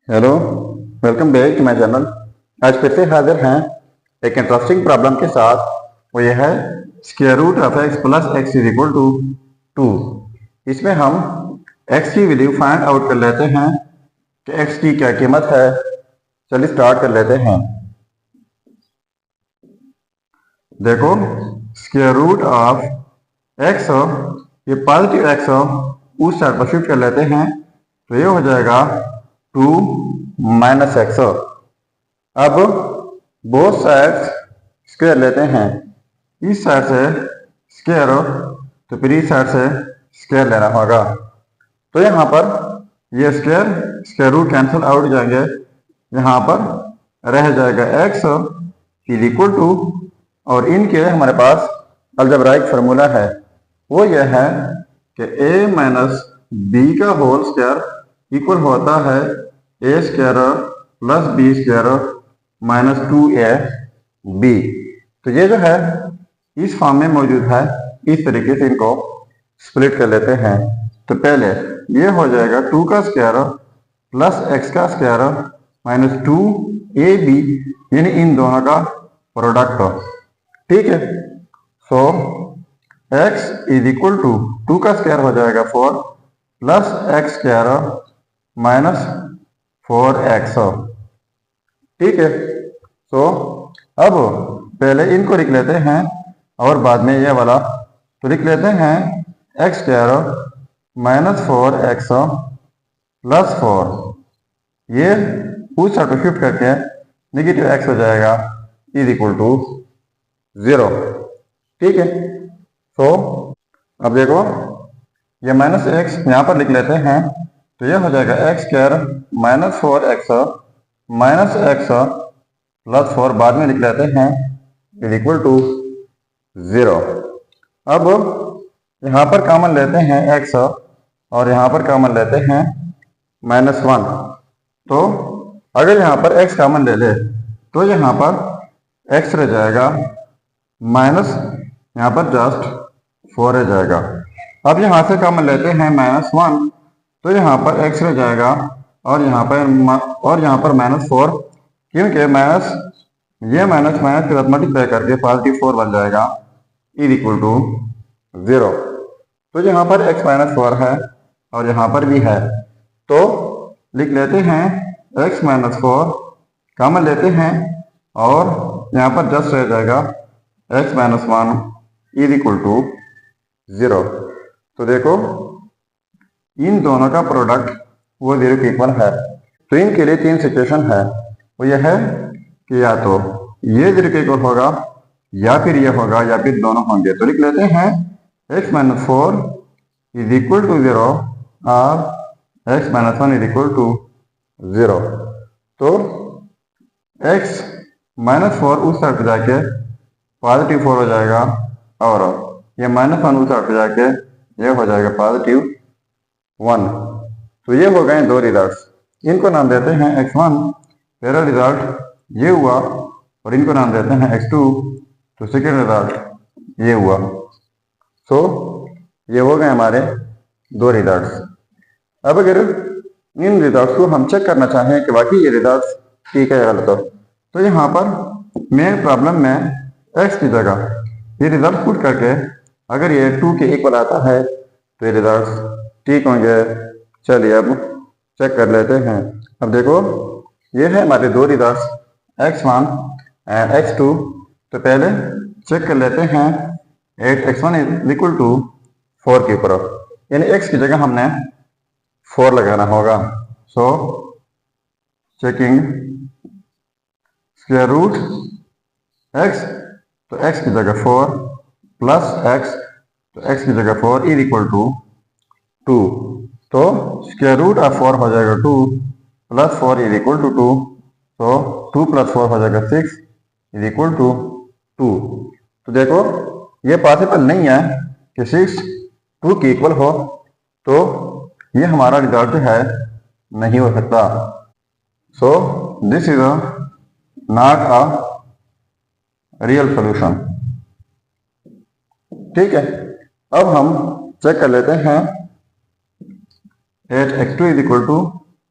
Hello, welcome back to my channel. आज फिर से हाजिर हैं एक इंटरेस्टिंग प्रॉब्लम के साथ। वो ये है square root of X plus X is equal to 2। इसमें हम एक्स की वैल्यू फाइंड आउट कर लेते हैं कि एक्स की क्या कीमत है। चलिए स्टार्ट कर लेते हैं। देखो, स्क्वायर रूट ऑफ एक्स, ये पॉजिटिव एक्स उस साइड पर शिफ्ट कर लेते हैं तो ये हो जाएगा 2 माइनस एक्स। अब बोथ साइड्स स्क्वायर लेते हैं। इस साइड से स्क्वायर तो फिर इस साइड से स्क्वायर लेना होगा। तो यहाँ पर ये स्क्वायर रूट कैंसिल आउट हो जाएंगे। यहाँ पर रह जाएगा एक्स इज इक्वल टू, और इनके हमारे पास अलजेब्राइक फार्मूला है। वो यह है कि a माइनस बी का होल स्क्वायर इक्वल होता है a square plus B square minus 2ab। तो ये जो है इस फॉर्म में मौजूद है। इस तरीके से इनको स्प्लिट कर लेते हैं। तो पहले ये हो जाएगा 2 का स्क्वायर प्लस x का स्क्वायर माइनस 2ab, यानी इन दोनों का प्रोडक्ट। ठीक है। सो x इज इक्वल टू 2 का स्क्वायर हो जाएगा 4 plus x square minus 4x। ठीक है। सो अब पहले इनको लिख लेते हैं और बाद में ये वाला तो लिख लेते हैं x square minus 4x plus 4। ये उस साइड पर शिफ्ट करके नेगेटिव x हो जाएगा इज इक्वल टू 0। ठीक है। तो अब देखो, ये माइनस एक्स यहाँ पर लिख लेते हैं तो ये हो जाएगा x square minus 4x minus x plus 4 बाद में लिख लेते हैं इज इक्वल टू 0। अब यहाँ पर कॉमन लेते हैं x और यहाँ पर कॉमन लेते हैं माइनस 1। तो अगर यहाँ पर x कॉमन ले ले तो यहाँ पर x रह जाएगा माइनस, यहाँ पर जस्ट 4 रह जाएगा। अब यहाँ से कॉमन लेते हैं माइनस 1 तो यहाँ पर x रह जाएगा और यहाँ पर माइनस 4, क्योंकि माइनस ये माइनस माइनस के साथ मल्टीप्लाई करके पॉजिटिव 4 बन जाएगा इज इक्वल टू 0। तो यहाँ पर x माइनस 4 है और यहाँ पर भी है, तो लिख लेते हैं x माइनस 4 कॉमन लेते हैं और यहाँ पर जस्ट रह जाएगा x minus 1 is equal to 0। तो देखो, इन दोनों का प्रोडक्ट वो 0 के इक्वल है। तो इनके लिए 3 सिचुएशन है। वो यह है कि या तो ये 0 के इक्वल होगा या फिर ये होगा या फिर दोनों होंगे। तो लिख लेते हैं x minus 4 is equal to 0 और x minus 1 is equal to 0। तो x माइनस 4 उस साइड पर जाके पॉजिटिव 4 हो जाएगा और ये माइनस 1 उस साइड पर जाके ये हो जाएगा पॉजिटिव 1। तो ये हो गए 2 रिजल्ट्स। इनको नाम देते हैं x1, पहला रिजल्ट ये हुआ, और इनको नाम देते हैं x2, तो सेकेंड रिजल्ट ये हुआ। सो ये हो गए हमारे 2 रिजल्ट्स। अब अगर इन रिजल्ट्स को हम चेक करना चाहें कि वाकई ये रिजल्ट्स ठीक है या गलत हो, तो यहाँ पर मेन प्रॉब्लम में x की जगह ये रिजल्ट पुट करके अगर ये 2 के इक्वल आता है तो ये रिजल्ट्स ठीक होंगे। चलिए अब चेक कर लेते हैं। अब देखो, ये है हमारे 2 रिजल्ट्स x1 एंड x2। तो पहले चेक कर लेते हैं 8x1 इज इक्वल टू 4 के ऊपर, यानी x की जगह हमने 4 लगाना होगा। सो चेकिंग स्क्वायर रूट x, तो x की जगह 4 प्लस x, तो x की जगह 4 इज इक्वल टू 2। तो स्क्वायर रूट ऑफ 4 हो जाएगा 2 प्लस 4 इज इक्वल टू 2। तो 2 प्लस 4 हो जाएगा 6 इज इक्वल टू 2। तो देखो, ये पॉसिबल नहीं है कि 6 2 के इक्वल हो, तो ये हमारा रिजल्ट है नहीं हो सकता। So this is not a real solution. ठीक है। अब हम चेक कर लेते हैं 8x2 इज इक्वल टू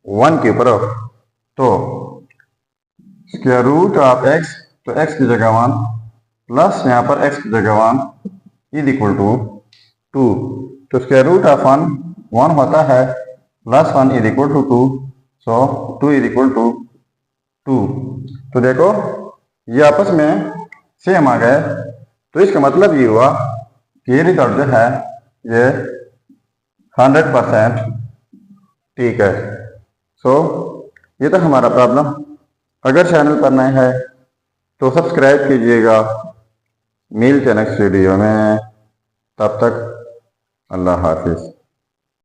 1 के ऊपर। तो स्क्वायर रूट ऑफ एक्स, तो एक्स की जगह 1 प्लस यहाँ पर एक्स की जगह 1 इज इक्वल टू 2। तो स्क्वायर रूट ऑफ 1 होता है, plus 1 is equal to 2, so 2 is equal to 2। तो देखो ये आपस में सेम आ गए, तो इसका मतलब ये हुआ कि ये रिजल्ट जो है ये 100% ठीक है। सो ये तो हमारा प्रॉब्लम। अगर चैनल पर नए है तो सब्सक्राइब कीजिएगा। मिलते हैं नेक्स्ट वीडियो में, तब तक अल्लाह हाफिज।